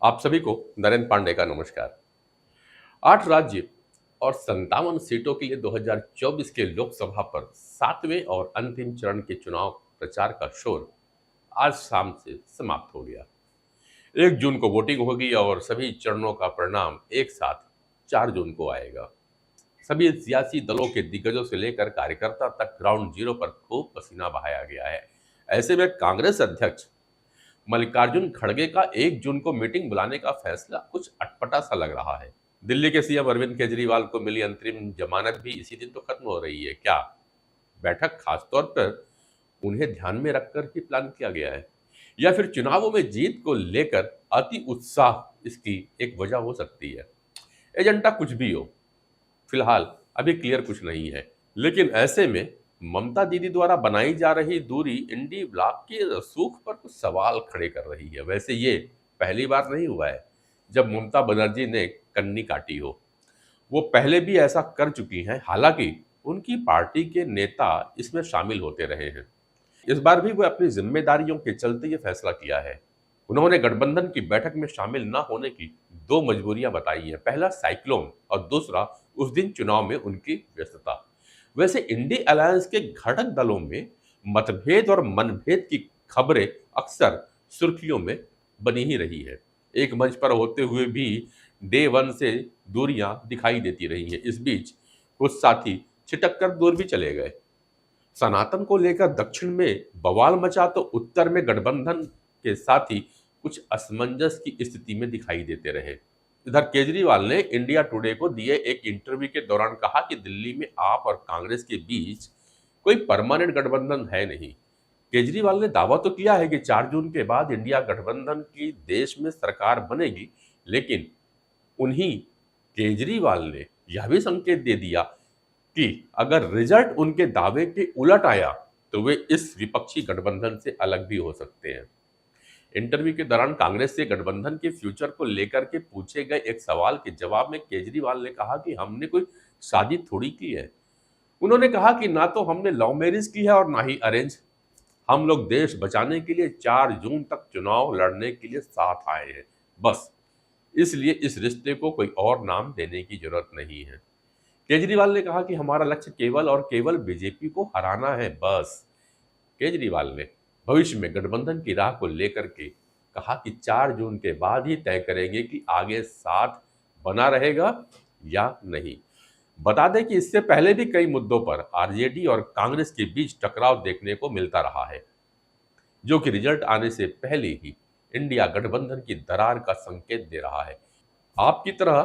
आप सभी को नरेंद्र पांडे का नमस्कार। 8 राज्य और 57 सीटों के लिए 2024 के लोकसभा पर सातवें और अंतिम चरण के चुनाव प्रचार का शोर आज शाम से समाप्त हो गया। 1 जून को वोटिंग होगी और सभी चरणों का परिणाम एक साथ 4 जून को आएगा। सभी सियासी दलों के दिग्गजों से लेकर कार्यकर्ता तक ग्राउंड जीरो पर खूब पसीना बहाया गया है। ऐसे में कांग्रेस अध्यक्ष मल्लिकार्जुन खड़गे का 1 जून को मीटिंग बुलाने का फैसला कुछ अटपटा सा लग रहा है। दिल्ली के सीएम अरविंद केजरीवाल को मिली अंतरिम जमानत भी इसी दिन तो खत्म हो रही है। क्या बैठक खासतौर पर उन्हें ध्यान में रखकर ही प्लान किया गया है, या फिर चुनावों में जीत को लेकर अति उत्साह इसकी एक वजह हो सकती है? एजेंडा कुछ भी हो, फिलहाल अभी क्लियर कुछ नहीं है। लेकिन ऐसे में ममता दीदी द्वारा बनाई जा रही दूरी इंडी ब्लॉक के रसूख पर कुछ सवाल खड़े कर रही है। वैसे ये पहली बार नहीं हुआ है जब ममता बनर्जी ने कन्नी काटी हो। वो पहले भी ऐसा कर चुकी हैं, हालांकि उनकी पार्टी के नेता इसमें शामिल होते रहे हैं। इस बार भी वो अपनी जिम्मेदारियों के चलते ये फैसला किया है। उन्होंने गठबंधन की बैठक में शामिल न होने की 2 मजबूरियां बताई हैं। पहला साइक्लोन और दूसरा उस दिन चुनाव में उनकी व्यस्तता। वैसे इंडी अलायंस के घटक दलों में मतभेद और मनभेद की खबरें अक्सर सुर्खियों में बनी ही रही है। एक मंच पर होते हुए भी डे वन से दूरियां दिखाई देती रही हैं। इस बीच कुछ साथी छिटक कर दूर भी चले गए। सनातन को लेकर दक्षिण में बवाल मचा तो उत्तर में गठबंधन के साथी कुछ असमंजस की स्थिति में दिखाई देते रहे। इधर केजरीवाल ने इंडिया टुडे को दिए एक इंटरव्यू के दौरान कहा कि दिल्ली में आप और कांग्रेस के बीच कोई परमानेंट गठबंधन है नहीं। केजरीवाल ने दावा तो किया है कि 4 जून के बाद इंडिया गठबंधन की देश में सरकार बनेगी, लेकिन उन्हीं केजरीवाल ने यह भी संकेत दे दिया कि अगर रिजल्ट उनके दावे के उलट आया तो वे इस विपक्षी गठबंधन से अलग भी हो सकते हैं। इंटरव्यू के दौरान कांग्रेस से गठबंधन के फ्यूचर को लेकर के पूछे गए एक सवाल के जवाब में केजरीवाल ने कहा कि हमने कोई शादी थोड़ी की है। उन्होंने कहा कि ना तो हमने लव मैरिज की है और ना ही अरेंज। हम लोग देश बचाने के लिए 4 जून तक चुनाव लड़ने के लिए साथ आए हैं, बस। इसलिए इस रिश्ते को कोई और नाम देने की जरूरत नहीं है। केजरीवाल ने कहा कि हमारा लक्ष्य केवल और केवल बीजेपी को हराना है, बस। केजरीवाल ने भविष्य में गठबंधन की राह को लेकर के कहा कि 4 जून के बाद ही तय करेंगे कि आगे साथ बना रहेगा या नहीं। बता दें कि इससे पहले भी कई मुद्दों पर आरजेडी और कांग्रेस के बीच टकराव देखने को मिलता रहा है, जो कि रिजल्ट आने से पहले ही इंडिया गठबंधन की दरार का संकेत दे रहा है। आपकी तरह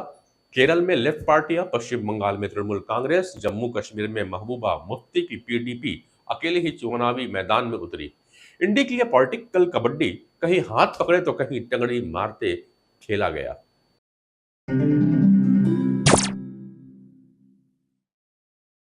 केरल में लेफ्ट पार्टियां, पश्चिम बंगाल में तृणमूल कांग्रेस, जम्मू कश्मीर में महबूबा मुफ्ती की पीडीपी अकेले ही चुनावी मैदान में उतरी। इंडी की यह पॉलिटिकल कबड्डी कहीं हाथ पकड़े तो कहीं टंगड़ी मारते खेला गया।